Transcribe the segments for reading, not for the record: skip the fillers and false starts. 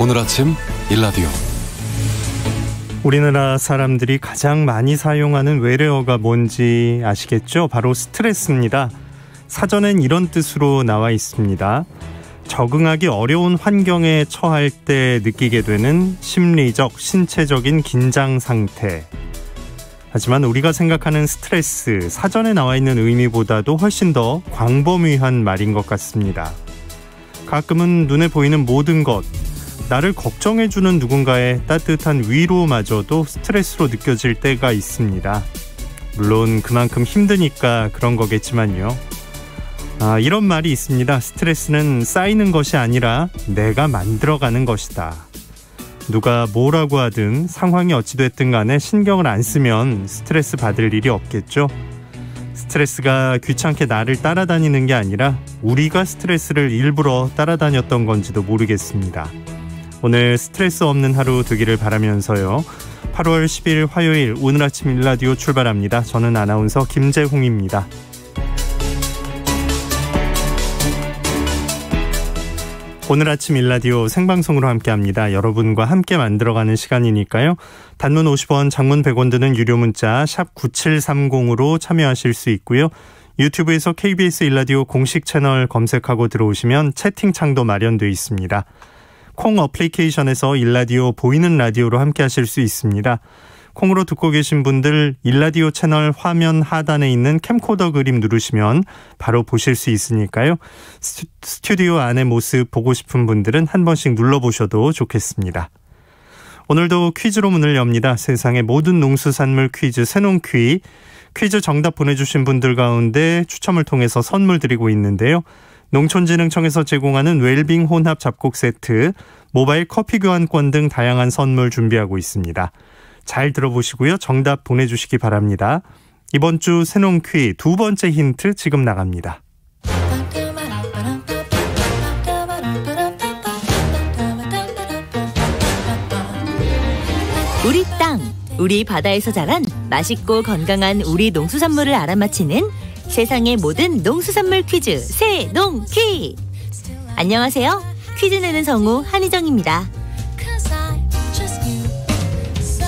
오늘 아침 일라디오. 우리나라 사람들이 가장 많이 사용하는 외래어가 뭔지 아시겠죠? 바로 스트레스입니다. 사전엔 이런 뜻으로 나와 있습니다. 적응하기 어려운 환경에 처할 때 느끼게 되는 심리적, 신체적인 긴장 상태. 하지만 우리가 생각하는 스트레스, 사전에 나와 있는 의미보다도 훨씬 더 광범위한 말인 것 같습니다. 가끔은 눈에 보이는 모든 것, 나를 걱정해주는 누군가의 따뜻한 위로마저도 스트레스로 느껴질 때가 있습니다. 물론 그만큼 힘드니까 그런 거겠지만요. 이런 말이 있습니다. 스트레스는 쌓이는 것이 아니라 내가 만들어가는 것이다. 누가 뭐라고 하든 상황이 어찌됐든 간에 신경을 안 쓰면 스트레스 받을 일이 없겠죠. 스트레스가 귀찮게 나를 따라다니는 게 아니라 우리가 스트레스를 일부러 따라다녔던 건지도 모르겠습니다. 오늘 스트레스 없는 하루 되기를 바라면서요. 8월 10일 화요일 오늘 아침 일라디오 출발합니다. 저는 아나운서 김재홍입니다. 오늘 아침 일라디오 생방송으로 함께합니다. 여러분과 함께 만들어가는 시간이니까요. 단문 50원, 장문 100원 드는 유료 문자 샵 9730으로 참여하실 수 있고요. 유튜브에서 KBS 일라디오 공식 채널 검색하고 들어오시면 채팅창도 마련되어 있습니다. 콩 어플리케이션에서 일라디오 보이는 라디오로 함께 하실 수 있습니다. 콩으로 듣고 계신 분들 일라디오 채널 화면 하단에 있는 캠코더 그림 누르시면 바로 보실 수 있으니까요. 스튜디오 안의 모습 보고 싶은 분들은 한 번씩 눌러보셔도 좋겠습니다. 오늘도 퀴즈로 문을 엽니다. 세상의 모든 농수산물 퀴즈 새농퀴. 퀴즈 정답 보내주신 분들 가운데 추첨을 통해서 선물 드리고 있는데요. 농촌진흥청에서 제공하는 웰빙 혼합 잡곡 세트, 모바일 커피 교환권 등 다양한 선물 준비하고 있습니다. 잘 들어보시고요. 정답 보내주시기 바랍니다. 이번 주 새농퀴 두 번째 힌트 지금 나갑니다. 우리 땅, 우리 바다에서 자란 맛있고 건강한 우리 농수산물을 알아맞히는 세상의 모든 농수산물 퀴즈 새농퀴. 안녕하세요. 퀴즈 내는 성우 한희정입니다.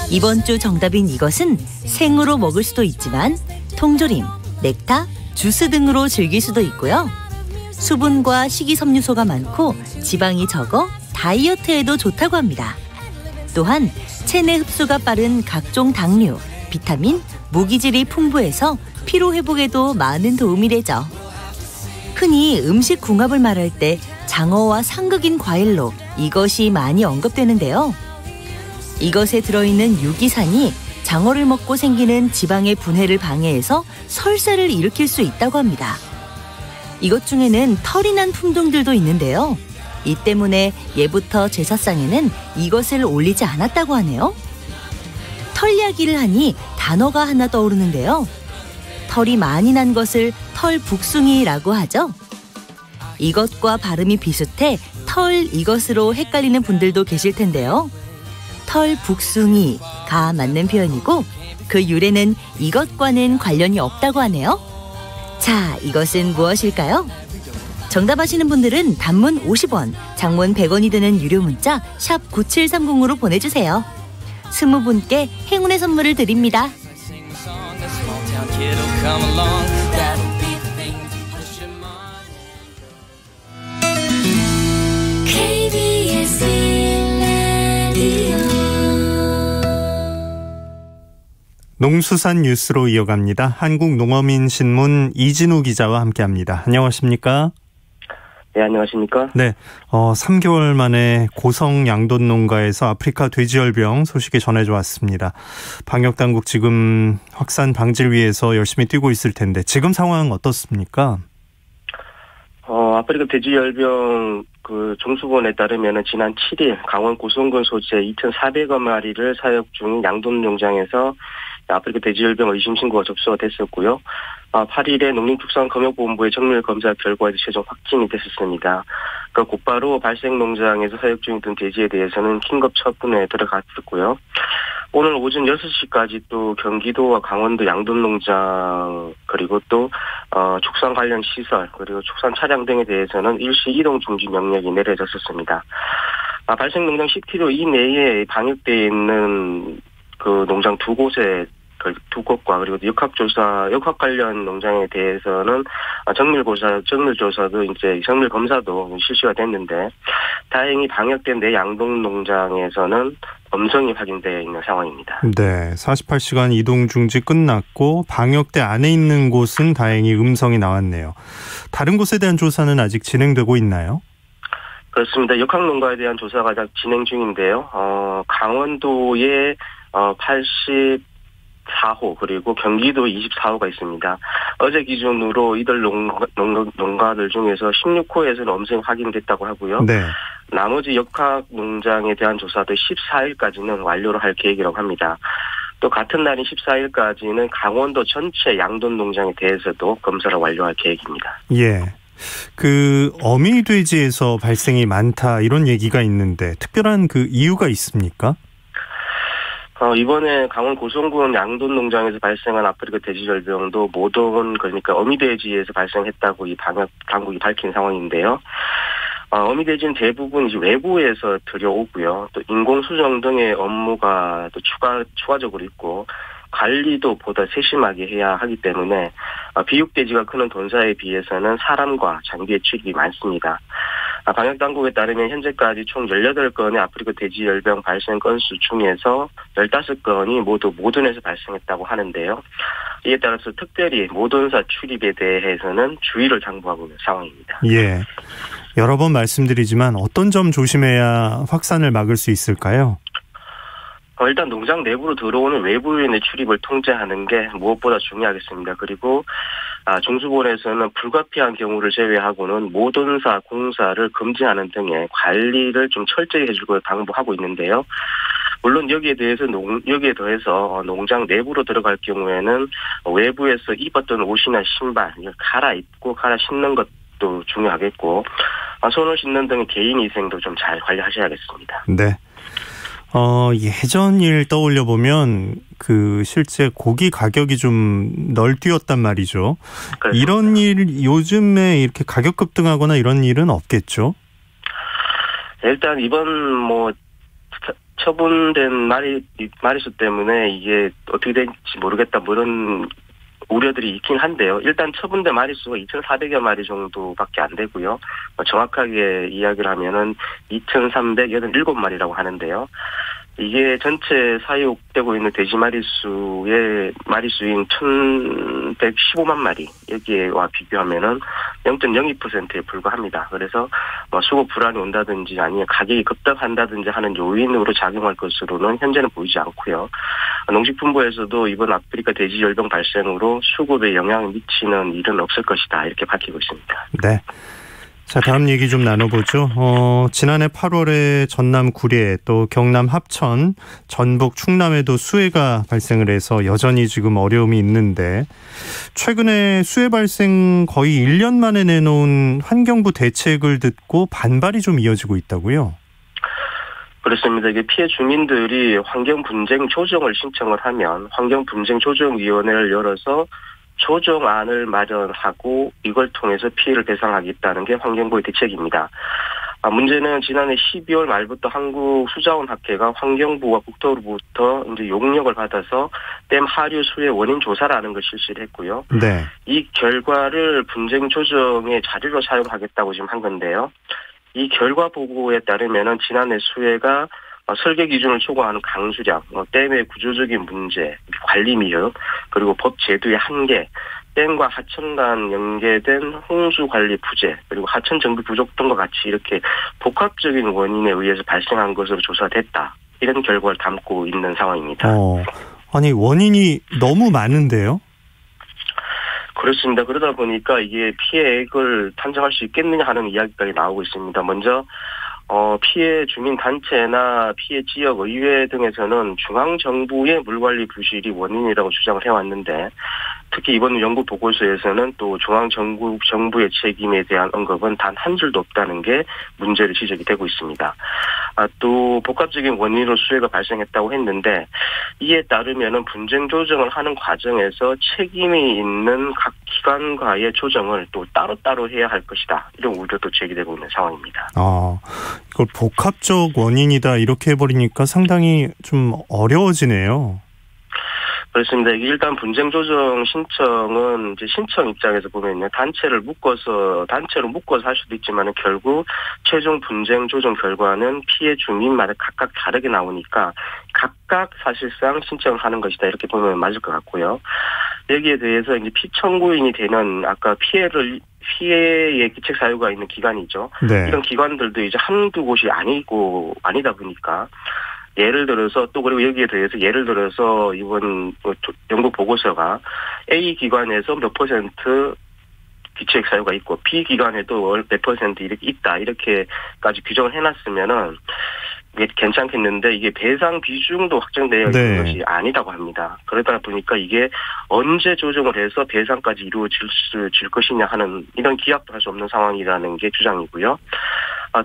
이번 주 정답인 이것은 생으로 먹을 수도 있지만 통조림, 넥타, 주스 등으로 즐길 수도 있고요. 수분과 식이섬유소가 많고 지방이 적어 다이어트에도 좋다고 합니다. 또한 체내 흡수가 빠른 각종 당류, 비타민, 무기질이 풍부해서 피로 회복에도 많은 도움이 되죠. 흔히 음식 궁합을 말할 때 장어와 상극인 과일로 이것이 많이 언급되는데요. 이것에 들어있는 유기산이 장어를 먹고 생기는 지방의 분해를 방해해서 설사를 일으킬 수 있다고 합니다. 이것 중에는 털이 난 품종들도 있는데요. 이 때문에 예부터 제사상에는 이것을 올리지 않았다고 하네요. 털 이야기를 하니 단어가 하나 떠오르는데요. 털이 많이 난 것을 털북숭이라고 하죠. 이것과 발음이 비슷해 털 이것으로 헷갈리는 분들도 계실 텐데요. 털북숭이가 맞는 표현이고 그 유래는 이것과는 관련이 없다고 하네요. 자, 이것은 무엇일까요? 정답하시는 분들은 단문 50원, 장문 100원이 드는 유료 문자 샵 9730으로 보내주세요. 20분께 행운의 선물을 드립니다. 농수산 뉴스로 이어갑니다. 한국농어민신문 이진우 기자와 함께합니다. 안녕하십니까? 네, 안녕하십니까? 네, 3개월 만에 고성 양돈 농가에서 아프리카 돼지열병 소식이 전해져 왔습니다. 방역당국 지금 확산 방지를 위해서 열심히 뛰고 있을 텐데 지금 상황은 어떻습니까? 아프리카 돼지열병 종수본에 따르면 지난 7일 강원 고성군 소재 2,400여 마리를 사육 중인 양돈 농장에서 아프리카 돼지열병 의심 신고가 접수가 됐었고요. 8일에 농림축산검역본부의 정밀 검사 결과에서 최종 확진이 됐었습니다. 곧바로 발생 농장에서 사육 중이던 돼지에 대해서는 긴급 처분에 들어갔었고요. 오늘 오전 6시까지 또 경기도와 강원도 양돈 농장 그리고 또 축산 관련 시설 그리고 축산 차량 등에 대해서는 일시 이동 중지 명령이 내려졌었습니다. 발생 농장 10km 이내에 방역되어 있는 그 농장 두 곳과 그리고 역학 관련 농장에 대해서는 정밀 검사도 실시가 됐는데 다행히 방역된 내 양동 농장에서는 음성이 확인되어 있는 상황입니다. 네, 48시간 이동 중지 끝났고 방역대 안에 있는 곳은 다행히 음성이 나왔네요. 다른 곳에 대한 조사는 아직 진행되고 있나요? 그렇습니다. 역학 농가에 대한 조사가 아직 진행 중인데요. 강원도에 84호 그리고 경기도 24호가 있습니다. 어제 기준으로 이들 농가들 중에서 16호에서는 음성이 확인됐다고 하고요. 네. 나머지 역학 농장에 대한 조사도 14일까지는 완료를 할 계획이라고 합니다. 또 같은 날인 14일까지는 강원도 전체 양돈 농장에 대해서도 검사를 완료할 계획입니다. 예. 그 어미돼지에서 발생이 많다 이런 얘기가 있는데 특별한 그 이유가 있습니까? 이번에 강원 고성군 양돈 농장에서 발생한 아프리카 돼지열병도 모돈 그러니까 어미돼지에서 발생했다고 이 방역 당국이 밝힌 상황인데요. 어미돼지는 대부분 이제 외부에서 들여오고요. 또 인공 수정 등의 업무가 또 추가적으로 있고 관리도 보다 세심하게 해야 하기 때문에 비육돼지가 크는 돈사에 비해서는 사람과 장비의 출입이 많습니다. 방역당국에 따르면 현재까지 총 18건의 아프리카 돼지열병 발생 건수 중에서 15건이 모두 모돈에서 발생했다고 하는데요. 이에 따라서 특별히 모돈사 출입에 대해서는 주의를 당부하고 있는 상황입니다. 예. 여러 번 말씀드리지만 어떤 점 조심해야 확산을 막을 수 있을까요? 일단 농장 내부로 들어오는 외부인의 출입을 통제하는 게 무엇보다 중요하겠습니다. 그리고 중수본에서는 불가피한 경우를 제외하고는 모돈사 공사를 금지하는 등의 관리를 좀 철저히 해줄 걸 당부하고 있는데요. 물론 여기에 더해서 농장 내부로 들어갈 경우에는 외부에서 입었던 옷이나 신발 갈아입고 갈아 신는 것도 중요하겠고 손을 씻는 등의 개인 위생도 좀 잘 관리하셔야겠습니다. 네. 예전 일 떠올려 보면 실제 고기 가격이 좀 널뛰었단 말이죠. 그렇습니다. 이런 일 요즘에 이렇게 가격 급등하거나 이런 일은 없겠죠? 일단 이번 처분된 마리수 때문에 이게 어떻게 될지 모르겠다 이런 우려들이 있긴 한데요. 일단 처분된 마리수가 2,400여 마리 정도밖에 안 되고요. 정확하게 이야기를 하면은 2,387마리라고 하는데요. 이게 전체 사육되고 있는 돼지 마리수인 1,115만 마리 여기와 비교하면은 0.02%에 불과합니다. 그래서 수급 불안이 온다든지 아니면 가격이 급등한다든지 하는 요인으로 작용할 것으로는 현재는 보이지 않고요. 농식품부에서도 이번 아프리카 돼지 열병 발생으로 수급에 영향을 미치는 일은 없을 것이다 이렇게 밝히고 있습니다. 네. 자, 다음 얘기 좀 나눠보죠. 지난해 8월에 전남 구례 또 경남 합천, 전북 충남에도 수해가 발생을 해서 여전히 지금 어려움이 있는데 최근에 수해 발생 거의 1년 만에 내놓은 환경부 대책을 듣고 반발이 좀 이어지고 있다고요? 그렇습니다. 이게 피해 주민들이 환경 분쟁 조정을 신청을 하면 환경 분쟁 조정위원회를 열어서 조정안을 마련하고 이걸 통해서 피해를 배상하겠다는 게 환경부의 대책입니다. 문제는 지난해 12월 말부터 한국수자원학회가 환경부와 국토부로부터 이제 용역을 받아서 댐 하류 수해 원인 조사라는 걸 실시를 했고요. 네. 이 결과를 분쟁 조정의 자료로 사용하겠다고 지금 한 건데요. 이 결과 보고에 따르면은 지난해 수해가 설계 기준을 초과하는 강수량, 댐의 구조적인 문제, 관리 미흡, 그리고 법 제도의 한계, 댐과 하천 간 연계된 홍수 관리 부재, 그리고 하천 정비 부족 등과 같이 이렇게 복합적인 원인에 의해서 발생한 것으로 조사됐다. 이런 결과를 담고 있는 상황입니다. 아니 원인이 너무 많은데요? 그렇습니다. 그러다 보니까 이게 피해액을 산정할 수 있겠느냐 하는 이야기까지 나오고 있습니다. 먼저 피해 주민단체나 피해 지역 의회 등에서는 중앙정부의 물관리 부실이 원인이라고 주장을 해왔는데 특히 이번 연구 보고서에서는 또 중앙정부의 책임에 대한 언급은 단 한 줄도 없다는 게 문제로 지적이 되고 있습니다. 또 복합적인 원인으로 수해가 발생했다고 했는데 이에 따르면은 분쟁 조정을 하는 과정에서 책임이 있는 각 기관과의 조정을 또 따로따로 해야 할 것이다. 이런 우려도 제기되고 있는 상황입니다. 이걸 복합적 원인이다 이렇게 해버리니까 상당히 좀 어려워지네요. 그렇습니다. 일단 분쟁 조정 신청은 이제 신청 입장에서 보면요, 단체로 묶어서 할 수도 있지만은 결국 최종 분쟁 조정 결과는 피해 주민마다 각각 다르게 나오니까 각각 사실상 신청을 하는 것이다 이렇게 보면 맞을 것 같고요. 여기에 대해서 이제 피청구인이 되는 아까 피해의 기책 사유가 있는 기관이죠. 네. 이런 기관들도 이제 한두 곳이 아니다 보니까. 예를 들어서 또 그리고 여기에 대해서 예를 들어서 이번 연구 보고서가 A 기관에서 몇 % 기책 사유가 있고 B 기관에도 몇 % 이렇게 있다 이렇게까지 규정을 해놨으면은 이게 괜찮겠는데 이게 배상 비중도 확정되어 있는 것이 아니라고 합니다. 그러다 보니까 이게 언제 조정을 해서 배상까지 이루어질 것이냐 하는 이런 기약도 할 수 없는 상황이라는 게 주장이고요.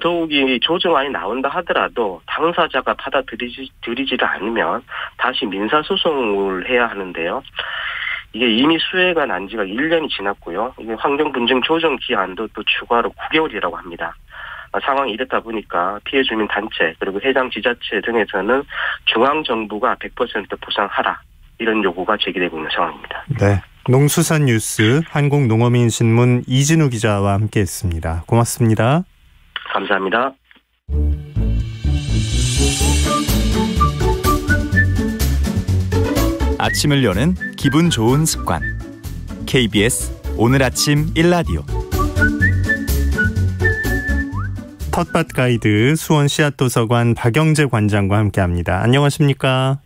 더욱이 조정안이 나온다 하더라도 당사자가 받아들이지를 않으면 다시 민사소송을 해야 하는데요. 이게 이미 수혜가 난 지가 1년이 지났고요. 이게 환경분쟁 조정 기한도 또 추가로 9개월이라고 합니다. 상황이 이렇다 보니까 피해 주민 단체 그리고 해당 지자체 등에서는 중앙정부가 100% 보상하라 이런 요구가 제기되고 있는 상황입니다. 네, 농수산뉴스 한국농어민신문 이진우 기자와 함께했습니다. 고맙습니다. 감사합니다. 아침을 여는 기분 좋은 습관. KBS 오늘 아침 1라디오. 텃밭 가이드 수원 씨앗도서관 박영재 관장과 함께합니다. 안녕하십니까?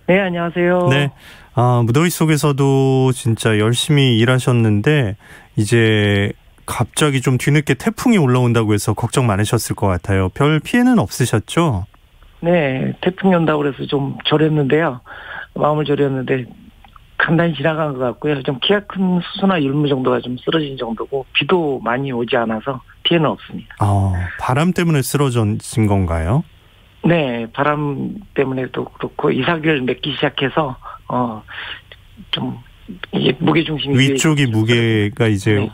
네, 안녕하세요. 네, 무더위 속에서도 진짜 열심히 일하셨는데 이제 갑자기 좀 뒤늦게 태풍이 올라온다고 해서 걱정 많으셨을 것 같아요. 별 피해는 없으셨죠? 네, 태풍이 온다고 해서 좀 졸였는데요. 마음을 졸였는데 간단히 지나간 것 같고요. 좀 키가 큰 수수나 율무 정도가 좀 쓰러진 정도고 비도 많이 오지 않아서 피해는 없습니다. 바람 때문에 쓰러진 건가요? 네, 바람 때문에도 그렇고 이삭을 맺기 시작해서 좀 이게 무게 중심이 위쪽이 무게가 이제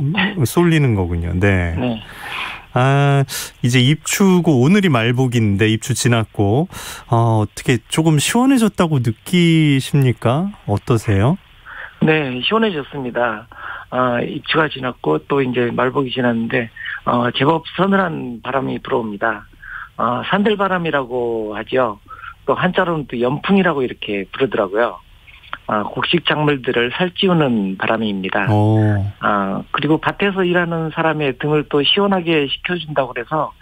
쏠리는 거군요. 네. 네. 이제 입추고 오늘이 말복인데 입추 지났고 어떻게 조금 시원해졌다고 느끼십니까? 어떠세요? 네, 시원해졌습니다. 입추가 지났고 또 이제 말복이 지났는데 제법 서늘한 바람이 불어옵니다. 산들바람이라고 하죠. 또 한자로는 또 연풍이라고 이렇게 부르더라고요. 곡식 작물들을 살찌우는 바람입니다. 그리고 밭에서 일하는 사람의 등을 또 시원하게 식혀준다고 그래서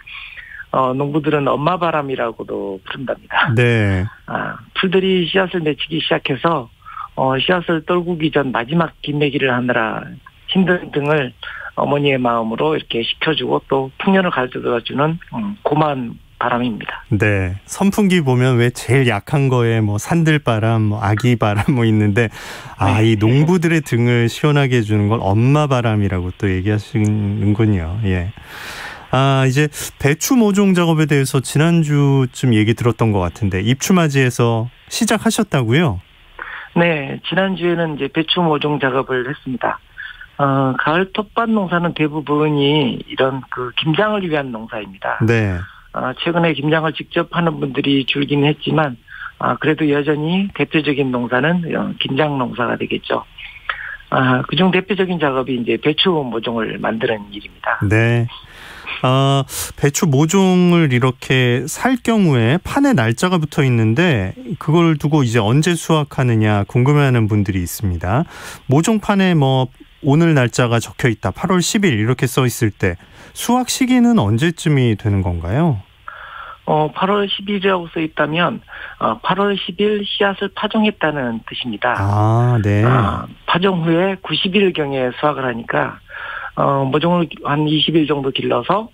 농부들은 엄마바람이라고도 부른답니다. 네. 풀들이 씨앗을 맺히기 시작해서 씨앗을 떨구기 전 마지막 김매기를 하느라 힘든 등을 어머니의 마음으로 이렇게 식혀주고 또 풍년을 가져다주는 고마운 바람입니다. 네. 선풍기 보면 왜 제일 약한 거에 뭐 산들바람, 아기바람 있는데 이 농부들의 등을 시원하게 해주는 건 엄마바람이라고 또 얘기하시는군요. 예. 이제 배추 모종 작업에 대해서 지난주쯤 얘기 들었던 것 같은데 입추맞이해서 시작하셨다고요? 네. 지난주에는 이제 배추 모종 작업을 했습니다. 가을 텃밭 농사는 대부분이 이런 김장을 위한 농사입니다. 네. 최근에 김장을 직접 하는 분들이 줄긴 했지만 그래도 여전히 대표적인 농사는 김장 농사가 되겠죠. 그중 대표적인 작업이 이제 배추 모종을 만드는 일입니다. 네. 배추 모종을 이렇게 살 경우에 판에 날짜가 붙어 있는데 그걸 두고 이제 언제 수확하느냐 궁금해하는 분들이 있습니다. 모종판에 오늘 날짜가 적혀 있다. 8월 10일 이렇게 써 있을 때 수확 시기는 언제쯤이 되는 건가요? 8월 10일이라고 써 있다면 8월 10일 씨앗을 파종했다는 뜻입니다. 네. 파종 후에 90일경에 수확을 하니까 모종을 한 20일 정도 길러서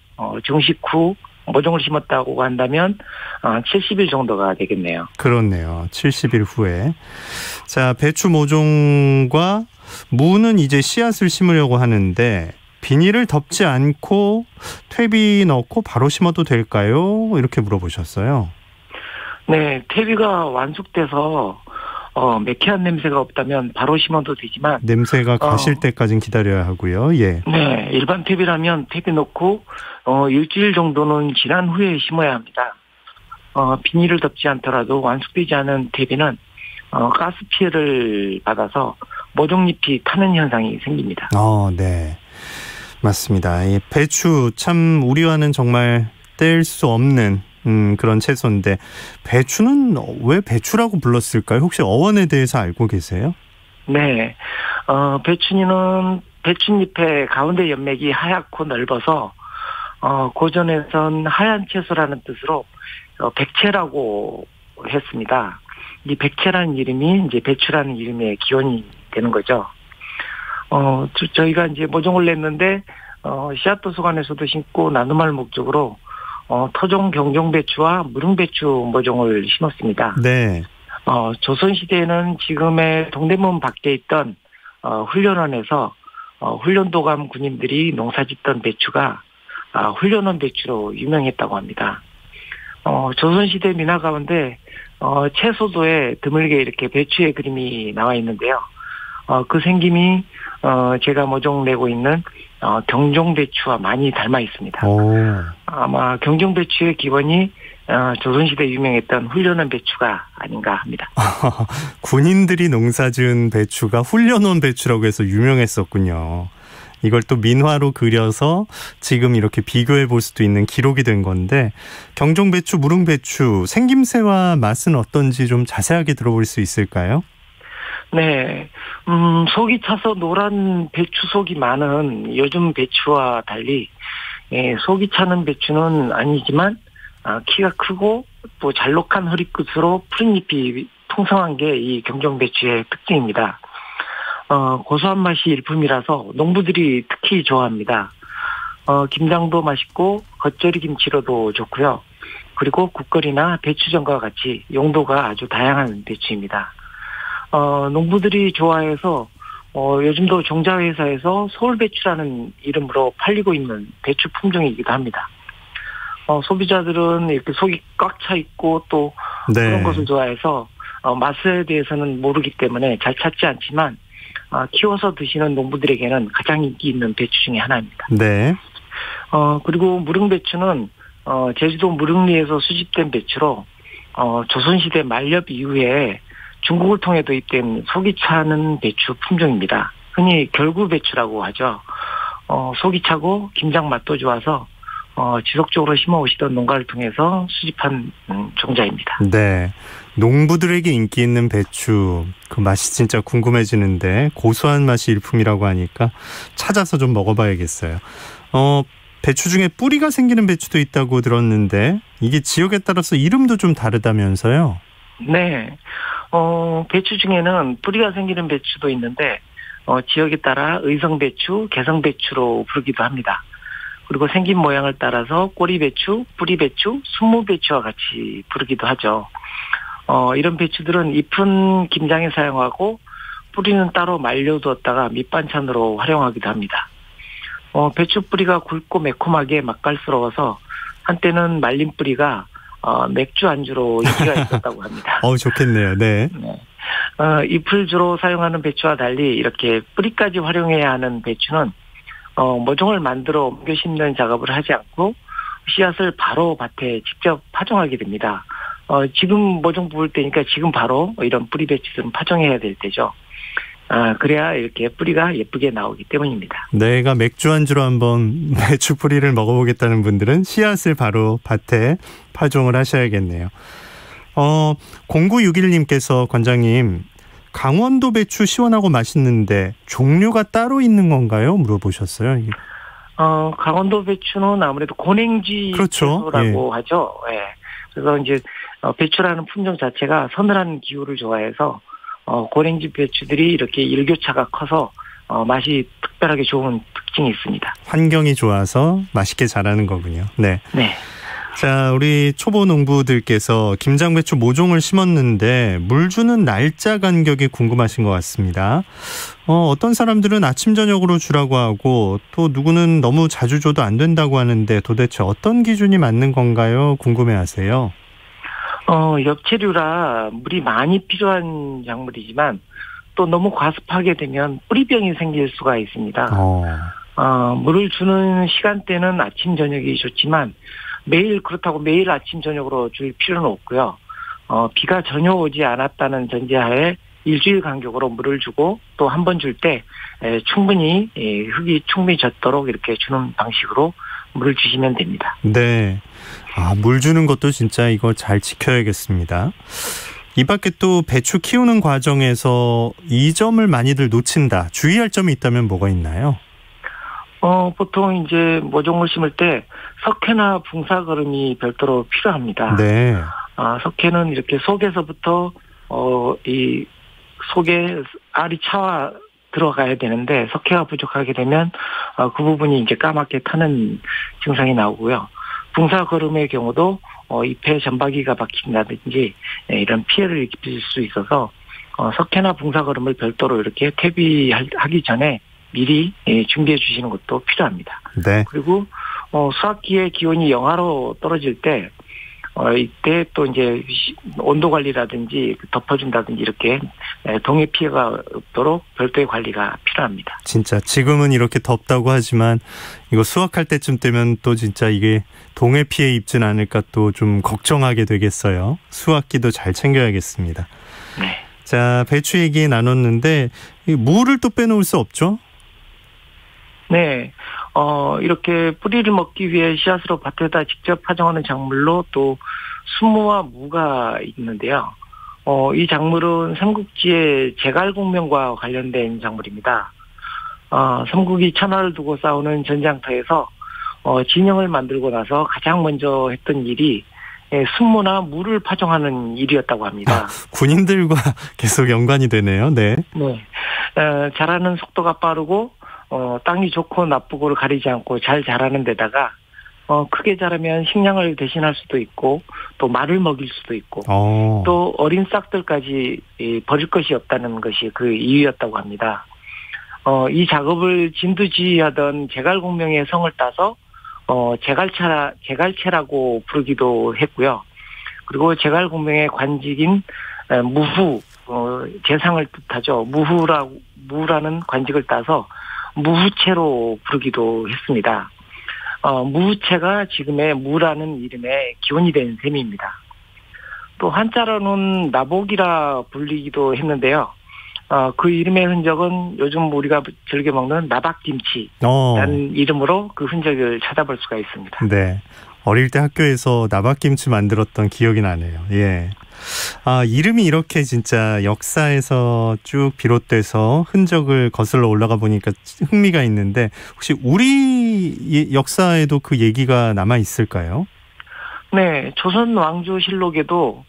정식 후 모종을 심었다고 한다면 70일 정도가 되겠네요. 그렇네요. 70일 후에. 자, 배추 모종과 무는 이제 씨앗을 심으려고 하는데 비닐을 덮지 않고 퇴비 넣고 바로 심어도 될까요? 이렇게 물어보셨어요. 네, 퇴비가 완숙돼서 매캐한 냄새가 없다면 바로 심어도 되지만 냄새가 가실 때까지는 기다려야 하고요. 예. 네, 일반 탭이라면 탭에 넣고 일주일 정도는 지난 후에 심어야 합니다. 비닐을 덮지 않더라도 완숙되지 않은 탭에는 가스 피해를 받아서 모종잎이 타는 현상이 생깁니다. 네. 맞습니다. 이 배추 참 우리와는 정말 뗄 수 없는 그런 채소인데 배추는 왜 배추라고 불렀을까요? 혹시 어원에 대해서 알고 계세요? 네. 배추니는 배춧잎의 가운데 연맥이 하얗고 넓어서 고전에선 하얀 채소라는 뜻으로 백채라고 했습니다. 이 백채라는 이름이 이제 배추라는 이름의 기원이 되는 거죠. 저희가 이제 모종을 냈는데 씨앗 도서관에서도 심고 나눔할 목적으로 토종 경종배추와 무릉배추 모종을 심었습니다. 네. 조선시대에는 지금의 동대문 밖에 있던 훈련원에서 훈련도감 군인들이 농사짓던 배추가 훈련원 배추로 유명했다고 합니다. 조선시대 민화 가운데 채소도에 드물게 이렇게 배추의 그림이 나와 있는데요. 그 생김이 제가 모종 내고 있는 경종배추와 많이 닮아 있습니다. 아마 경종배추의 기원이 조선시대 유명했던 훈련원 배추가 아닌가 합니다. 군인들이 농사지은 배추가 훈련원 배추라고 해서 유명했었군요. 이걸 또 민화로 그려서 지금 이렇게 비교해 볼 수도 있는 기록이 된 건데 경종배추, 무릉배추 생김새와 맛은 어떤지 좀 자세하게 들어볼 수 있을까요? 네, 속이 차서 노란 배추 속이 많은 요즘 배추와 달리 속이 차는 배추는 아니지만 키가 크고 또 잘록한 허리끝으로 푸른 잎이 풍성한 게 이 경종배추의 특징입니다. 고소한 맛이 일품이라서 농부들이 특히 좋아합니다. 김장도 맛있고 겉절이 김치로도 좋고요. 그리고 국거리나 배추전과 같이 용도가 아주 다양한 배추입니다. 농부들이 좋아해서 요즘도 종자회사에서 서울배추라는 이름으로 팔리고 있는 배추 품종이기도 합니다. 소비자들은 이렇게 속이 꽉 차 있고 또 그런 것을 좋아해서 맛에 대해서는 모르기 때문에 잘 찾지 않지만 키워서 드시는 농부들에게는 가장 인기 있는 배추 중에 하나입니다. 네. 그리고 무릉배추는 제주도 무릉리에서 수집된 배추로 조선시대 말렵 이후에 중국을 통해 도입된 속이 차는 배추 품종입니다. 흔히 결구배추라고 하죠. 속이 차고 김장 맛도 좋아서 지속적으로 심어오시던 농가를 통해서 수집한 종자입니다. 네. 농부들에게 인기 있는 배추, 그 맛이 진짜 궁금해지는데 고소한 맛이 일품이라고 하니까 찾아서 좀 먹어봐야겠어요. 배추 중에 뿌리가 생기는 배추도 있다고 들었는데 이게 지역에 따라서 이름도 좀 다르다면서요? 네. 배추 중에는 뿌리가 생기는 배추도 있는데 지역에 따라 의성배추, 개성배추로 부르기도 합니다. 그리고 생긴 모양을 따라서 꼬리배추, 뿌리배추, 순무배추와 같이 부르기도 하죠. 이런 배추들은 잎은 김장에 사용하고 뿌리는 따로 말려두었다가 밑반찬으로 활용하기도 합니다. 배추 뿌리가 굵고 매콤하게 맛깔스러워서 한때는 말린 뿌리가 맥주 안주로 인기가 있었다고 합니다. 좋겠네요. 네. 잎을 주로 사용하는 배추와 달리 이렇게 뿌리까지 활용해야 하는 배추는 모종을 만들어 옮겨 심는 작업을 하지 않고 씨앗을 바로 밭에 직접 파종하게 됩니다. 지금 모종 뽑을 때니까 지금 바로 이런 뿌리 배추들은 파종해야 될 때죠. 그래야 이렇게 뿌리가 예쁘게 나오기 때문입니다. 내가 맥주 안주로 한번 배추 뿌리를 먹어보겠다는 분들은 씨앗을 바로 밭에 파종을 하셔야겠네요. 0961님께서 관장님, 강원도 배추 시원하고 맛있는데 종류가 따로 있는 건가요? 물어보셨어요. 강원도 배추는 아무래도 고냉지 그렇죠. 배추라고 하죠. 예. 그래서 이제 배추라는 품종 자체가 서늘한 기후를 좋아해서 고냉지 배추들이 이렇게 일교차가 커서 맛이 특별하게 좋은 특징이 있습니다. 환경이 좋아서 맛있게 자라는 거군요. 네. 네. 자, 우리 초보 농부들께서 김장배추 모종을 심었는데 물 주는 날짜 간격이 궁금하신 것 같습니다. 어떤 사람들은 아침 저녁으로 주라고 하고 또 누구는 너무 자주 줘도 안 된다고 하는데 도대체 어떤 기준이 맞는 건가요? 궁금해하세요. 엽채류라 물이 많이 필요한 작물이지만 또 너무 과습하게 되면 뿌리병이 생길 수가 있습니다. 물을 주는 시간대는 아침, 저녁이 좋지만 그렇다고 매일 아침, 저녁으로 줄 필요는 없고요. 비가 전혀 오지 않았다는 전제하에 일주일 간격으로 물을 주고 또 한 번 줄 때 충분히 흙이 충분히 젖도록 이렇게 주는 방식으로 물을 주시면 됩니다. 네. 물 주는 것도 진짜 이거 잘 지켜야겠습니다. 이 밖에 또 배추 키우는 과정에서 이 점을 많이들 놓친다. 주의할 점이 있다면 뭐가 있나요? 보통 이제 모종을 심을 때 석회나 붕사거름이 별도로 필요합니다. 네. 석회는 이렇게 속에서부터 이 속에 알이 차와 들어가야 되는데 석회가 부족하게 되면 그 부분이 이제 까맣게 타는 증상이 나오고요. 붕사거름의 경우도 잎에 점박이가 박힌다든지 이런 피해를 입힐 수 있어서 석회나 붕사거름을 별도로 이렇게 퇴비하기 전에 미리 준비해 주시는 것도 필요합니다. 네. 그리고 수확기의 기온이 영하로 떨어질 때 이때 또 이제 온도 관리라든지 덮어준다든지 이렇게 동해 피해가 없도록 별도의 관리가 필요합니다. 진짜 지금은 이렇게 덥다고 하지만 이거 수확할 때쯤 되면 또 진짜 이게 동해 피해 입진 않을까 또 좀 걱정하게 되겠어요. 수확기도 잘 챙겨야겠습니다. 네. 자, 배추 얘기 나눴는데 무를 또 빼놓을 수 없죠? 네. 이렇게 뿌리를 먹기 위해 씨앗으로 밭에다 직접 파종하는 작물로 또 순무와 무가 있는데요. 이 작물은 삼국지의 제갈공명과 관련된 작물입니다. 삼국이 천하를 두고 싸우는 전장터에서 진영을 만들고 나서 가장 먼저 했던 일이 순무나 무를 파종하는 일이었다고 합니다. 군인들과 계속 연관이 되네요. 네. 네. 자라는 속도가 빠르고 땅이 좋고 나쁘고를 가리지 않고 잘 자라는 데다가 크게 자라면 식량을 대신할 수도 있고 또 말을 먹일 수도 있고 또 어린 싹들까지 버릴 것이 없다는 것이 그 이유였다고 합니다. 이 작업을 진두지휘하던 제갈공명의 성을 따서 제갈채라고 부르기도 했고요. 그리고 제갈공명의 관직인 무후 재상을 뜻하죠. 무라는 관직을 따서 무후채로 부르기도 했습니다. 무후채가 지금의 무라는 이름의 기원이 된 셈입니다. 또 한자로는 나복이라 불리기도 했는데요. 그 이름의 흔적은 요즘 우리가 즐겨 먹는 나박김치라는 이름으로 그 흔적을 찾아볼 수가 있습니다. 네. 어릴 때 학교에서 나박김치 만들었던 기억이 나네요. 예. 이름이 이렇게 진짜 역사에서 쭉 비롯돼서 흔적을 거슬러 올라가 보니까 흥미가 있는데 혹시 우리 역사에도 그 얘기가 남아 있을까요? 네. 조선 왕조실록에도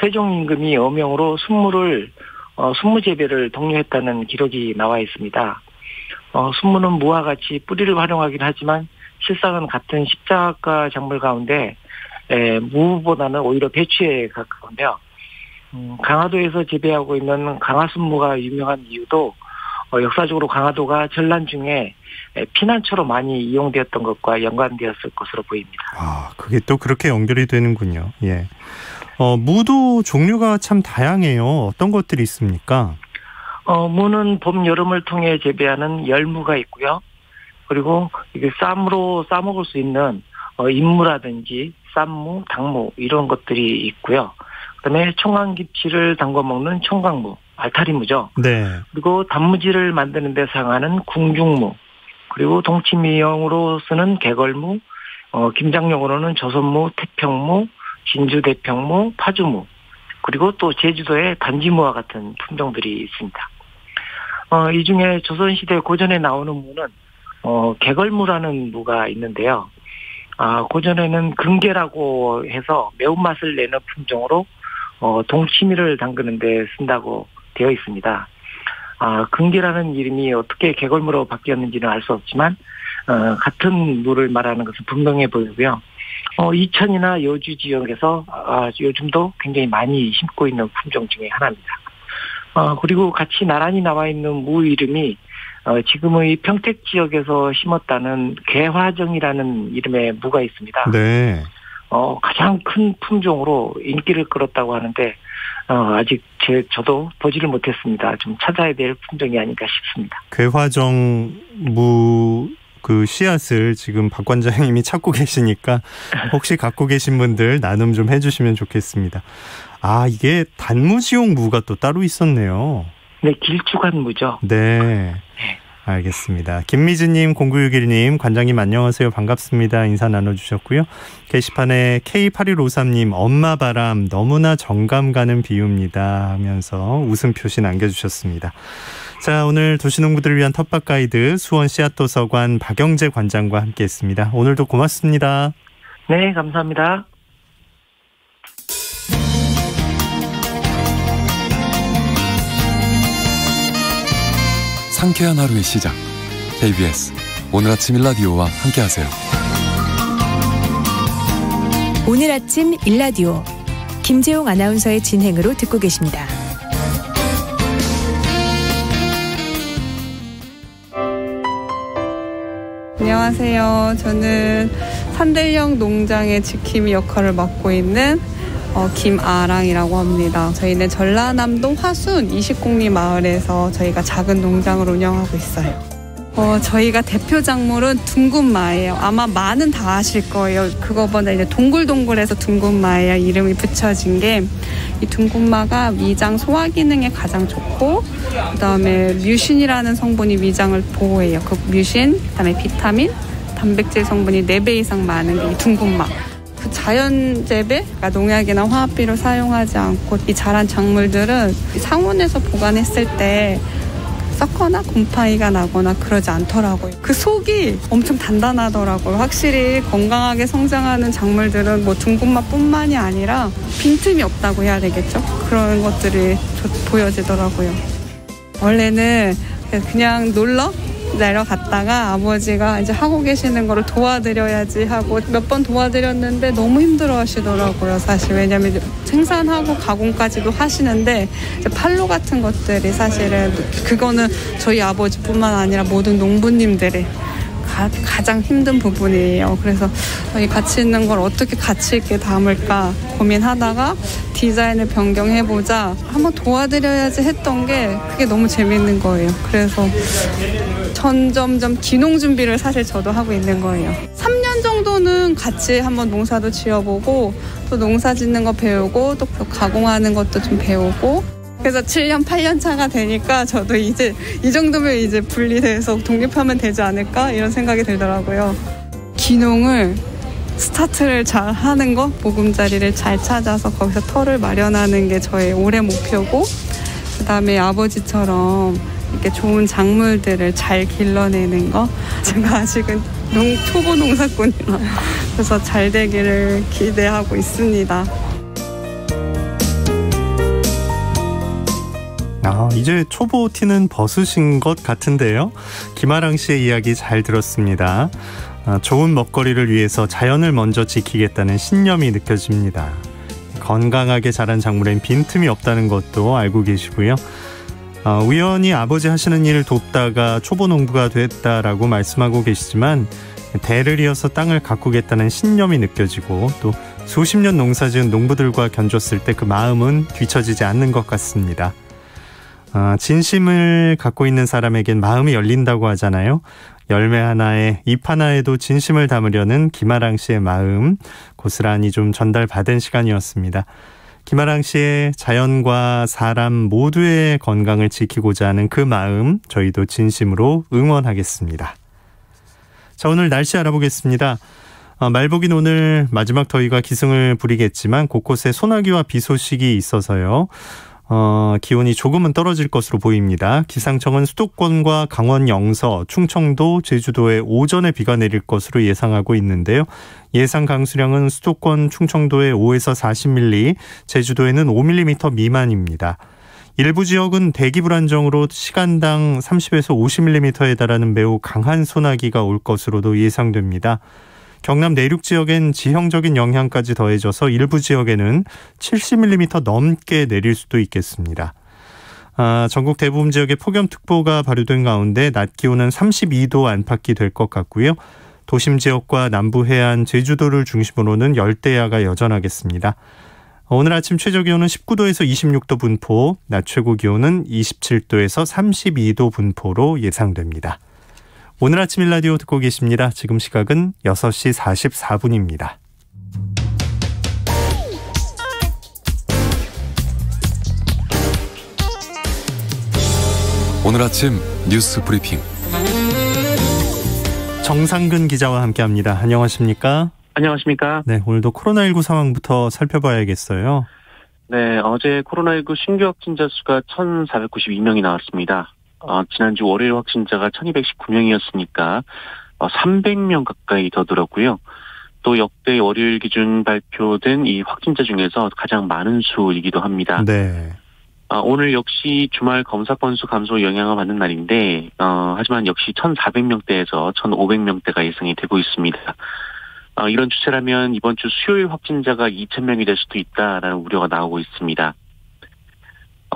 세종 임금이 어명으로 순무 재배를 독려했다는 기록이 나와 있습니다. 순무는 무와 같이 뿌리를 활용하긴 하지만 실상은 같은 십자가 작물 가운데 무보다는 오히려 배추에 가까운데요. 강화도에서 재배하고 있는 강화순무가 유명한 이유도 역사적으로 강화도가 전란 중에 피난처로 많이 이용되었던 것과 연관되었을 것으로 보입니다. 그게 또 그렇게 연결이 되는군요. 예. 무도 종류가 참 다양해요. 어떤 것들이 있습니까? 무는 봄, 여름을 통해 재배하는 열무가 있고요. 그리고 이게 쌈으로 싸먹을 수 있는 인무라든지 쌈무, 당무 이런 것들이 있고요. 그다음에 청강김치를 담궈 먹는 청강무, 알타리무죠. 네. 그리고 단무지를 만드는 데 사용하는 궁중무, 그리고 동치미용으로 쓰는 개걸무, 김장용으로는 조선무, 태평무, 진주대평무, 파주무, 그리고 또 제주도의 단지무와 같은 품종들이 있습니다. 이 중에 조선시대 고전에 나오는 무는 개걸무라는 무가 있는데요. 고전에는 금계라고 해서 매운맛을 내는 품종으로 동치미를 담그는 데 쓴다고 되어 있습니다. 금계라는 이름이 어떻게 개걸무로 바뀌었는지는 알 수 없지만 같은 무를 말하는 것은 분명해 보이고요. 이천이나 여주 지역에서 요즘도 굉장히 많이 심고 있는 품종 중에 하나입니다. 그리고 같이 나란히 나와 있는 무 이름이 지금의 평택 지역에서 심었다는 개화정이라는 이름의 무가 있습니다. 네. 가장 큰 품종으로 인기를 끌었다고 하는데 아직 저도 보지를 못했습니다. 좀 찾아야 될 품종이 아닌가 싶습니다. 괴화정무 그 씨앗을 지금 박 관장님이 찾고 계시니까 혹시 갖고 계신 분들 나눔 좀 해주시면 좋겠습니다. 이게 단무지용 무가 또 따로 있었네요. 네, 길쭉한 무죠. 네. 알겠습니다. 김미진님, 0961님, 관장님 안녕하세요. 반갑습니다. 인사 나눠주셨고요. 게시판에 K8153님, 엄마 바람 너무나 정감 가는 비유입니다 하면서 웃음 표시 남겨주셨습니다. 자, 오늘 도시농부들을 위한 텃밭 가이드 수원 씨앗도서관 박영재 관장과 함께했습니다. 오늘도 고맙습니다. 네, 감사합니다. 상쾌한 하루의 시작. KBS 오늘 아침 1라디오와 함께하세요. 오늘 아침 1라디오 김재용 아나운서의 진행으로 듣고 계십니다. 안녕하세요. 저는 산들령 농장의 지킴이 역할을 맡고 있는 김아랑이라고 합니다. 저희는 전라남도 화순 20공리 마을에서 저희가 작은 농장을 운영하고 있어요. 저희가 대표 작물은 둥근마예요. 아마 많은 다 아실 거예요. 그거보다 이제 동글동글해서 둥근마예요. 이름이 붙여진 게 이 둥근마가 위장 소화 기능에 가장 좋고 그다음에 뮤신이라는 성분이 위장을 보호해요. 그 뮤신, 그다음에 비타민, 단백질 성분이 4배 이상 많은 게 이 둥근마. 그 자연 재배, 그러니까 농약이나 화학비료 사용하지 않고 이 자란 작물들은 상온에서 보관했을 때 썩거나 곰팡이가 나거나 그러지 않더라고요. 그 속이 엄청 단단하더라고요. 확실히 건강하게 성장하는 작물들은 뭐 둥근맛뿐만이 아니라 빈틈이 없다고 해야 되겠죠. 그런 것들이 보여지더라고요. 원래는 그냥 놀러 내려갔다가 아버지가 이제 하고 계시는 거를 도와드려야지 하고 몇 번 도와드렸는데 너무 힘들어 하시더라고요. 사실 왜냐면 생산하고 가공까지도 하시는데 이제 팔로 같은 것들이 사실은 그거는 저희 아버지뿐만 아니라 모든 농부님들의 가장 힘든 부분이에요. 그래서 이 가치 있는 걸 어떻게 가치 있게 담을까 고민하다가 디자인을 변경해보자 한번 도와드려야지 했던 게 그게 너무 재밌는 거예요. 그래서 점점점 기농 준비를 사실 저도 하고 있는 거예요. 3년 정도는 같이 한번 농사도 지어보고 또 농사 짓는 거 배우고 또 가공하는 것도 좀 배우고 그래서 7년, 8년 차가 되니까 저도 이제 이 정도면 이제 분리돼서 독립하면 되지 않을까 이런 생각이 들더라고요. 기농을 스타트를 잘 하는 거, 보금자리를 잘 찾아서 거기서 터를 마련하는 게 저의 올해 목표고 그다음에 아버지처럼 이렇게 좋은 작물들을 잘 길러내는 거 제가 아직은 초보 농사꾼이라 그래서 잘 되기를 기대하고 있습니다. 이제 초보 티는 벗으신 것 같은데요. 김아랑 씨의 이야기 잘 들었습니다. 좋은 먹거리를 위해서 자연을 먼저 지키겠다는 신념이 느껴집니다. 건강하게 자란 작물엔 빈틈이 없다는 것도 알고 계시고요. 우연히 아버지 하시는 일을 돕다가 초보 농부가 됐다라고 말씀하고 계시지만 대를 이어서 땅을 가꾸겠다는 신념이 느껴지고 또 수십 년 농사지은 농부들과 견줬을 때 그 마음은 뒤처지지 않는 것 같습니다. 진심을 갖고 있는 사람에겐 마음이 열린다고 하잖아요. 열매 하나에 잎 하나에도 진심을 담으려는 김아랑 씨의 마음 고스란히 좀 전달받은 시간이었습니다. 김아랑 씨의 자연과 사람 모두의 건강을 지키고자 하는 그 마음 저희도 진심으로 응원하겠습니다. 자, 오늘 날씨 알아보겠습니다. 말복인 오늘 마지막 더위가 기승을 부리겠지만 곳곳에 소나기와 비 소식이 있어서요. 기온이 조금은 떨어질 것으로 보입니다. 기상청은 수도권과 강원 영서, 충청도, 제주도에 오전에 비가 내릴 것으로 예상하고 있는데요. 예상 강수량은 수도권, 충청도에 5에서 40mm, 제주도에는 5mm 미만입니다. 일부 지역은 대기 불안정으로 시간당 30에서 50mm에 달하는 매우 강한 소나기가 올 것으로도 예상됩니다. 경남 내륙 지역엔 지형적인 영향까지 더해져서 일부 지역에는 70mm 넘게 내릴 수도 있겠습니다. 전국 대부분 지역에 폭염특보가 발효된 가운데 낮 기온은 32도 안팎이 될 것 같고요. 도심 지역과 남부 해안, 제주도를 중심으로는 열대야가 여전하겠습니다. 오늘 아침 최저 기온은 19도에서 26도 분포, 낮 최고 기온은 27도에서 32도 분포로 예상됩니다. 오늘 아침 일라디오 듣고 계십니다. 지금 시각은 6시 44분입니다. 오늘 아침 뉴스 브리핑 정상근 기자와 함께합니다. 안녕하십니까? 안녕하십니까? 네, 오늘도 코로나19 상황부터 살펴봐야겠어요. 네, 어제 코로나19 신규 확진자 수가 1,492명이 나왔습니다. 지난주 월요일 확진자가 1,219명이었으니까 300명 가까이 더 늘었고요. 또 역대 월요일 기준 발표된 이 확진자 중에서 가장 많은 수이기도 합니다. 네. 오늘 역시 주말 검사 건수 감소 영향을 받는 날인데, 하지만 역시 1,400명대에서 1,500명대가 예상이 되고 있습니다. 이런 추세라면 이번 주 수요일 확진자가 2,000명이 될 수도 있다라는 우려가 나오고 있습니다.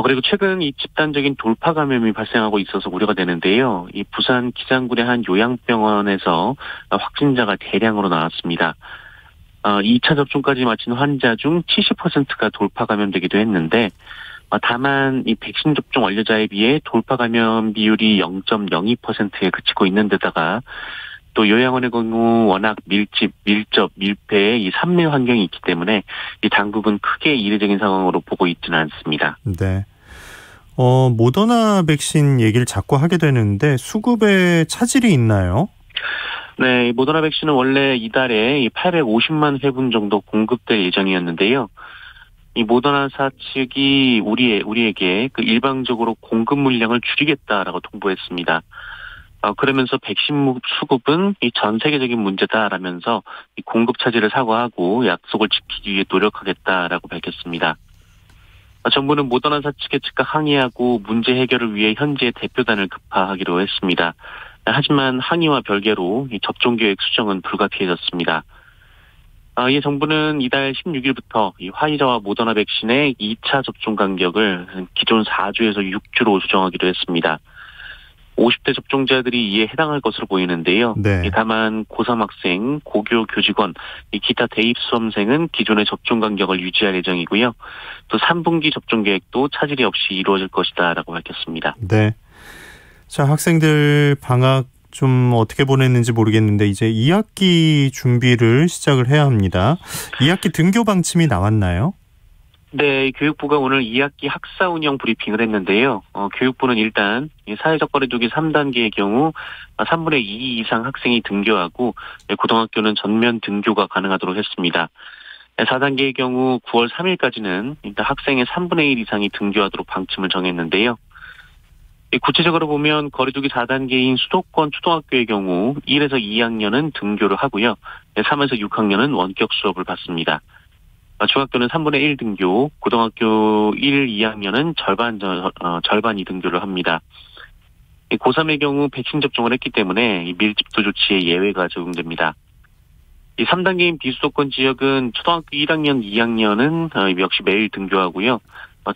그리고 최근 이 집단적인 돌파 감염이 발생하고 있어서 우려가 되는데요. 이 부산 기장군의 한 요양병원에서 확진자가 대량으로 나왔습니다. 2차 접종까지 마친 환자 중 70%가 돌파 감염되기도 했는데, 다만 이 백신 접종 완료자에 비해 돌파 감염 비율이 0.02%에 그치고 있는 데다가 또 요양원의 경우 워낙 밀접, 밀폐의 이 산밀 환경이 있기 때문에 이 당국은 크게 이례적인 상황으로 보고 있지는 않습니다. 네. 모더나 백신 얘기를 자꾸 하게 되는데 수급에 차질이 있나요? 네, 이 모더나 백신은 원래 이달에 850만 회분 정도 공급될 예정이었는데요. 이 모더나사 측이 우리에게 그 일방적으로 공급 물량을 줄이겠다라고 통보했습니다. 그러면서 백신 수급은 이 전 세계적인 문제다라면서 이 공급 차질을 사과하고 약속을 지키기 위해 노력하겠다라고 밝혔습니다. 정부는 모더나사 측에 즉각 항의하고 문제 해결을 위해 현지의 대표단을 급파하기로 했습니다. 하지만 항의와 별개로 이 접종 계획 수정은 불가피해졌습니다. 이에 정부는 이달 16일부터 이 화이자와 모더나 백신의 2차 접종 간격을 기존 4주에서 6주로 조정하기로 했습니다. 50대 접종자들이 이에 해당할 것으로 보이는데요. 네. 다만 고3 학생, 고교 교직원, 기타 대입 수험생은 기존의 접종 간격을 유지할 예정이고요. 또 3분기 접종 계획도 차질이 없이 이루어질 것이다라고 밝혔습니다. 네. 자, 학생들 방학 좀 어떻게 보냈는지 모르겠는데 이제 2학기 준비를 시작을 해야 합니다. 2학기 등교 방침이 나왔나요? 네, 교육부가 오늘 2학기 학사 운영 브리핑을 했는데요. 교육부는 일단 사회적 거리두기 3단계의 경우 3분의 2 이상 학생이 등교하고 고등학교는 전면 등교가 가능하도록 했습니다. 4단계의 경우 9월 3일까지는 일단 학생의 3분의 1 이상이 등교하도록 방침을 정했는데요. 구체적으로 보면 거리두기 4단계인 수도권 초등학교의 경우 1에서 2학년은 등교를 하고요. 3에서 6학년은 원격 수업을 받습니다. 중학교는 3분의 1 등교, 고등학교 1, 2학년은 절반이 등교를 합니다. 고3의 경우 백신 접종을 했기 때문에 밀집도 조치에 예외가 적용됩니다. 이 3단계인 비수도권 지역은 초등학교 1학년, 2학년은 역시 매일 등교하고요.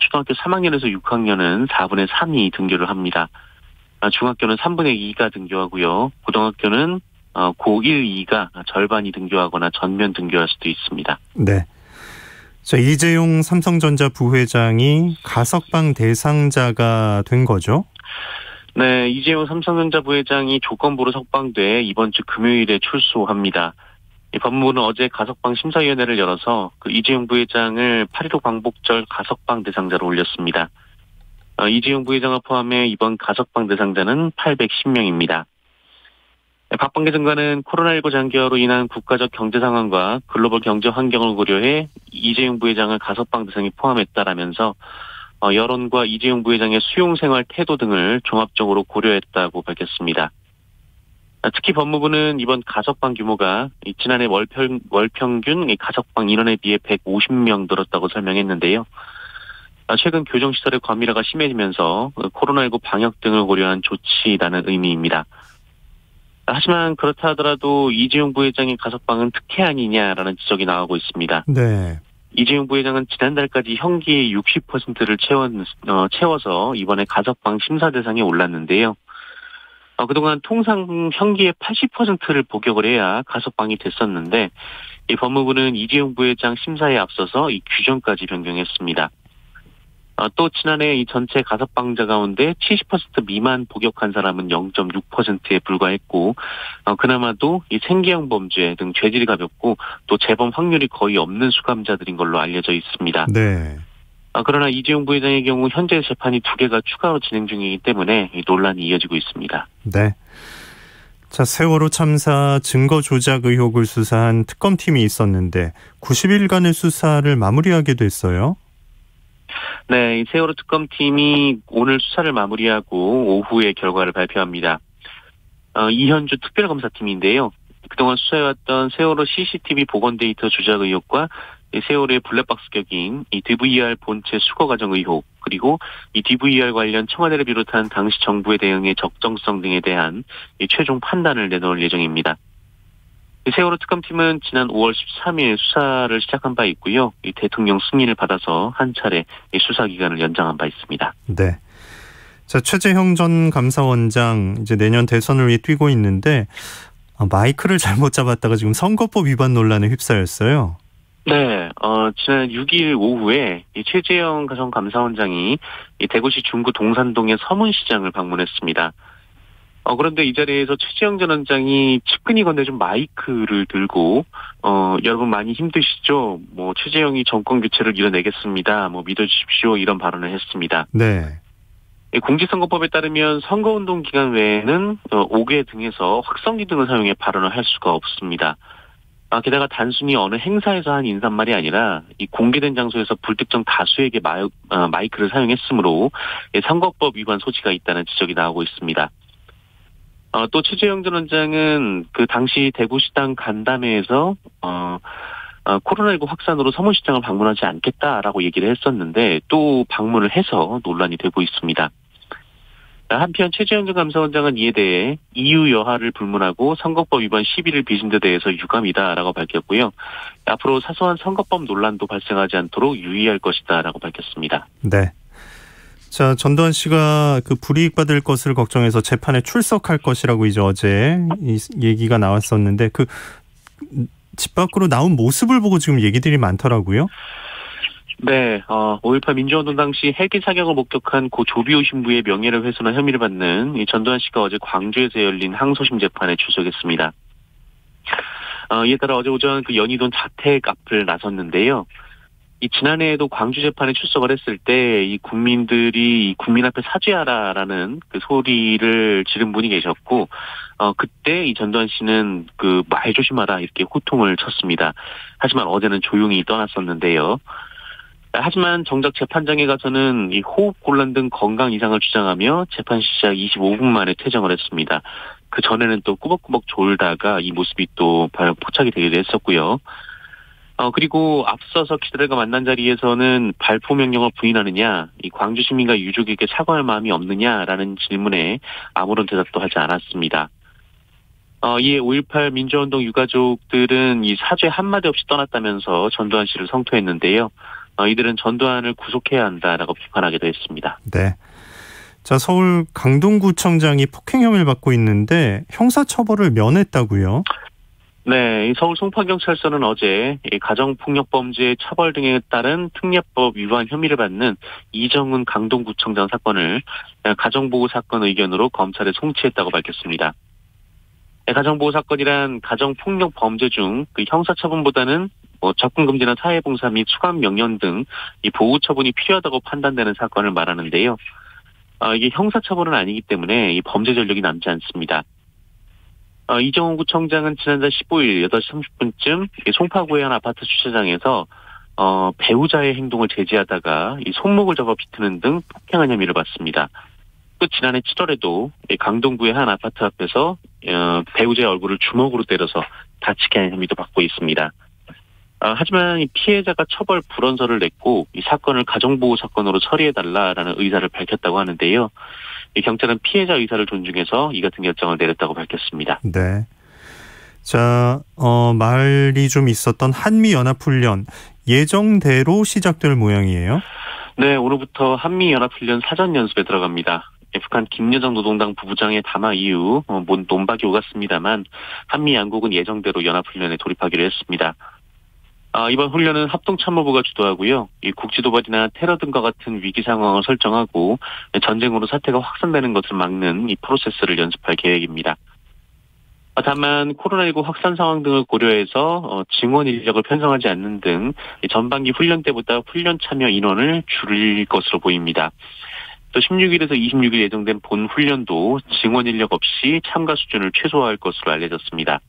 초등학교 3학년에서 6학년은 4분의 3이 등교를 합니다. 중학교는 3분의 2가 등교하고요. 고등학교는 고1, 2가 절반이 등교하거나 전면 등교할 수도 있습니다. 네. 자, 이재용 삼성전자 부회장이 가석방 대상자가 된 거죠? 네, 이재용 삼성전자 부회장이 조건부로 석방돼 이번 주 금요일에 출소합니다. 법무부는 어제 가석방 심사위원회를 열어서 그 이재용 부회장을 8.15 광복절 가석방 대상자로 올렸습니다. 이재용 부회장을 포함해 이번 가석방 대상자는 810명입니다. 박범계 장관은 코로나19 장기화로 인한 국가적 경제 상황과 글로벌 경제 환경을 고려해 이재용 부회장을 가석방 대상에 포함했다라면서 여론과 이재용 부회장의 수용생활 태도 등을 종합적으로 고려했다고 밝혔습니다. 특히 법무부는 이번 가석방 규모가 지난해 월평균 가석방 인원에 비해 150명 늘었다고 설명했는데요. 최근 교정시설의 과밀화가 심해지면서 코로나19 방역 등을 고려한 조치라는 의미입니다. 하지만 그렇다 하더라도 이재용 부회장의 가석방은 특혜 아니냐라는 지적이 나오고 있습니다. 네. 이재용 부회장은 지난달까지 형기의 60%를 채워서 이번에 가석방 심사 대상에 올랐는데요. 그동안 통상 형기의 80%를 복역을 해야 가석방이 됐었는데 이 법무부는 이재용 부회장 심사에 앞서서 이 규정까지 변경했습니다. 또 지난해 이 전체 가석방자 가운데 70% 미만 복역한 사람은 0.6%에 불과했고 그나마도 이 생계형 범죄 등 죄질이 가볍고 또 재범 확률이 거의 없는 수감자들인 걸로 알려져 있습니다. 네. 그러나 이재용 부회장의 경우 현재 재판이 2개가 추가로 진행 중이기 때문에 이 논란이 이어지고 있습니다. 네. 자, 세월호 참사 증거 조작 의혹을 수사한 특검팀이 있었는데 90일간의 수사를 마무리하게 됐어요. 네, 이 세월호 특검팀이 오늘 수사를 마무리하고 오후에 결과를 발표합니다. 이현주 특별검사팀인데요. 그동안 수사해왔던 세월호 CCTV 복원 데이터 조작 의혹과 세월호의 블랙박스 격인 이 DVR 본체 수거 과정 의혹, 그리고 이 DVR 관련 청와대를 비롯한 당시 정부의 대응의 적정성 등에 대한 이 최종 판단을 내놓을 예정입니다. 세월호 특검팀은 지난 5월 13일 수사를 시작한 바 있고요. 이 대통령 승인을 받아서 한 차례 이 수사 기간을 연장한 바 있습니다. 네. 자, 최재형 전 감사원장 이제 내년 대선을 위해 뛰고 있는데 마이크를 잘못 잡았다가 지금 선거법 위반 논란에 휩싸였어요. 네, 지난 6일 오후에 이 최재형 전 감사원장이 이 대구시 중구 동산동의 서문시장을 방문했습니다. 그런데 이 자리에서 최재형 전 원장이 측근히 건네준 마이크를 들고, 여러분 많이 힘드시죠? 최재형이 정권 교체를 이뤄내겠습니다. 믿어주십시오. 이런 발언을 했습니다. 네. 공직선거법에 따르면 선거운동 기간 외에는 5개 등에서 확성기 등을 사용해 발언을 할 수가 없습니다. 게다가 단순히 어느 행사에서 한 인사말이 아니라 이 공개된 장소에서 불특정 다수에게 마이크를 사용했으므로 선거법 위반 소지가 있다는 지적이 나오고 있습니다. 또 최재형 전 원장은 그 당시 대구시당 간담회에서 코로나19 확산으로 서문시장을 방문하지 않겠다라고 얘기를 했었는데 또 방문을 해서 논란이 되고 있습니다. 한편 최재형 전 감사원장은 이에 대해 이유 여하를 불문하고 선거법 위반 시비를 빚은 데 대해서 유감이다라고 밝혔고요. 앞으로 사소한 선거법 논란도 발생하지 않도록 유의할 것이다라고 밝혔습니다. 네. 자, 전두환 씨가 그 불이익 받을 것을 걱정해서 재판에 출석할 것이라고 이제 어제 이 얘기가 나왔었는데 그 집 밖으로 나온 모습을 보고 지금 얘기들이 많더라고요. 네, 5.18 민주운동 당시 헬기 사격을 목격한 고 조비오 신부의 명예를 훼손한 혐의를 받는 이 전두환 씨가 어제 광주에서 열린 항소심 재판에 출석했습니다. 이에 따라 어제 오전 그 연희동 자택 앞을 나섰는데요. 이 지난해에도 광주 재판에 출석을 했을 때 이 국민들이 국민 앞에 사죄하라라는 그 소리를 지른 분이 계셨고, 그때 이 전두환 씨는 그 말 조심하라 이렇게 호통을 쳤습니다. 하지만 어제는 조용히 떠났었는데요. 하지만 정작 재판장에 가서는 이 호흡 곤란 등 건강 이상을 주장하며 재판 시작 25분 만에 퇴정을 했습니다. 그 전에는 또 꾸벅꾸벅 졸다가 이 모습이 또 포착이 되기도 했었고요. 그리고 앞서서 기자들과 만난 자리에서는 발포 명령을 부인하느냐, 이 광주 시민과 유족에게 사과할 마음이 없느냐라는 질문에 아무런 대답도 하지 않았습니다. 이에 5.18 민주운동 유가족들은 이 사죄 한마디 없이 떠났다면서 전두환 씨를 성토했는데요. 이들은 전두환을 구속해야 한다라고 비판하기도 했습니다. 네. 자, 서울 강동구청장이 폭행 혐의를 받고 있는데 형사처벌을 면했다고요? 네, 서울 송파경찰서는 어제 가정폭력범죄 처벌 등에 따른 특례법 위반 혐의를 받는 이정은 강동구청장 사건을 가정보호 사건 의견으로 검찰에 송치했다고 밝혔습니다. 가정보호 사건이란 가정폭력 범죄 중 그 형사처분보다는 접근금지나 사회봉사 및 수감 명령 등 이 보호 처분이 필요하다고 판단되는 사건을 말하는데요. 이게 형사처분은 아니기 때문에 이 범죄 전력이 남지 않습니다. 이정훈 구청장은 지난달 15일 8시 30분쯤 송파구의 한 아파트 주차장에서 배우자의 행동을 제지하다가 이 손목을 잡아 비트는 등 폭행한 혐의를 받습니다. 또 지난해 7월에도 강동구의 한 아파트 앞에서 배우자의 얼굴을 주먹으로 때려서 다치게 한 혐의도 받고 있습니다. 하지만 이 피해자가 처벌 불원서를 냈고 이 사건을 가정보호 사건으로 처리해달라라는 의사를 밝혔다고 하는데요. 이 경찰은 피해자 의사를 존중해서 이 같은 결정을 내렸다고 밝혔습니다. 네. 자, 말이 좀 있었던 한미연합훈련 예정대로 시작될 모양이에요? 네, 오늘부터 한미연합훈련 사전 연습에 들어갑니다. 북한 김여정 노동당 부부장의 담화 이후 논박이 오갔습니다만 한미 양국은 예정대로 연합훈련에 돌입하기로 했습니다. 이번 훈련은 합동참모부가 주도하고요. 이 국지도발이나 테러 등과 같은 위기 상황을 설정하고 전쟁으로 사태가 확산되는 것을 막는 이 프로세스를 연습할 계획입니다. 다만 코로나19 확산 상황 등을 고려해서 증원 인력을 편성하지 않는 등 전반기 훈련 때보다 훈련 참여 인원을 줄일 것으로 보입니다. 또 16일에서 26일 예정된 본 훈련도 증원 인력 없이 참가 수준을 최소화할 것으로 알려졌습니다.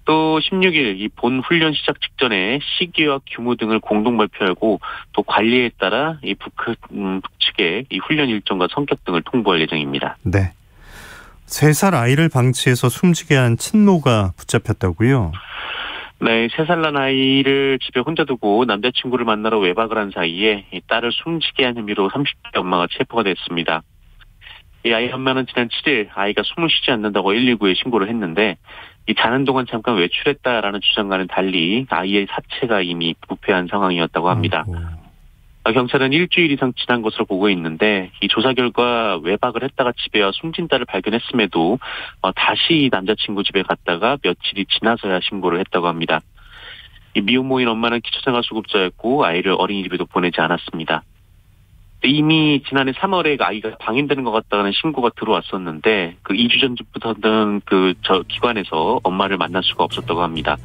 또 16일 이 본 훈련 시작 직전에 시기와 규모 등을 공동 발표하고 또 관리에 따라 이 북측에 이 훈련 일정과 성격 등을 통보할 예정입니다. 네. 3살 아이를 방치해서 숨지게 한 친모가 붙잡혔다고요? 네, 3살 난 아이를 집에 혼자 두고 남자친구를 만나러 외박을 한 사이에 이 딸을 숨지게 한 혐의로 30대 엄마가 체포가 됐습니다. 이 아이 엄마는 지난 7일 아이가 숨을 쉬지 않는다고 119에 신고를 했는데 이 자는 동안 잠깐 외출했다라는 주장과는 달리 아이의 사체가 이미 부패한 상황이었다고 합니다. 경찰은 일주일 이상 지난 것으로 보고 있는데 이 조사 결과 외박을 했다가 집에 와 숨진 딸을 발견했음에도 다시 남자친구 집에 갔다가 며칠이 지나서야 신고를 했다고 합니다. 이 미혼모인 엄마는 기초생활수급자였고 아이를 어린이집에도 보내지 않았습니다. 이미 지난해 3월에 아이가 방임되는 것 같다는 신고가 들어왔었는데 그 2주 전부터는 저 기관에서 엄마를 만날 수가 없었다고 합니다.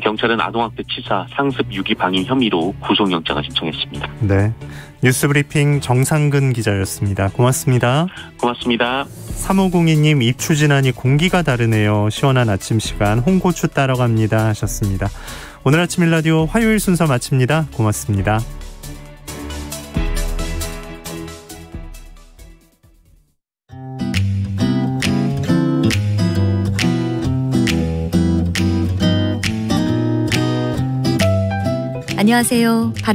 경찰은 아동학대치사 상습 유기 방임 혐의로 구속영장을 신청했습니다. 네, 뉴스브리핑 정상근 기자였습니다. 고맙습니다. 고맙습니다. 3502님 입추 지나니 공기가 다르네요. 시원한 아침 시간 홍고추 따러 갑니다 하셨습니다. 오늘 아침 일라디오 화요일 순서 마칩니다. 고맙습니다. 안녕하세요.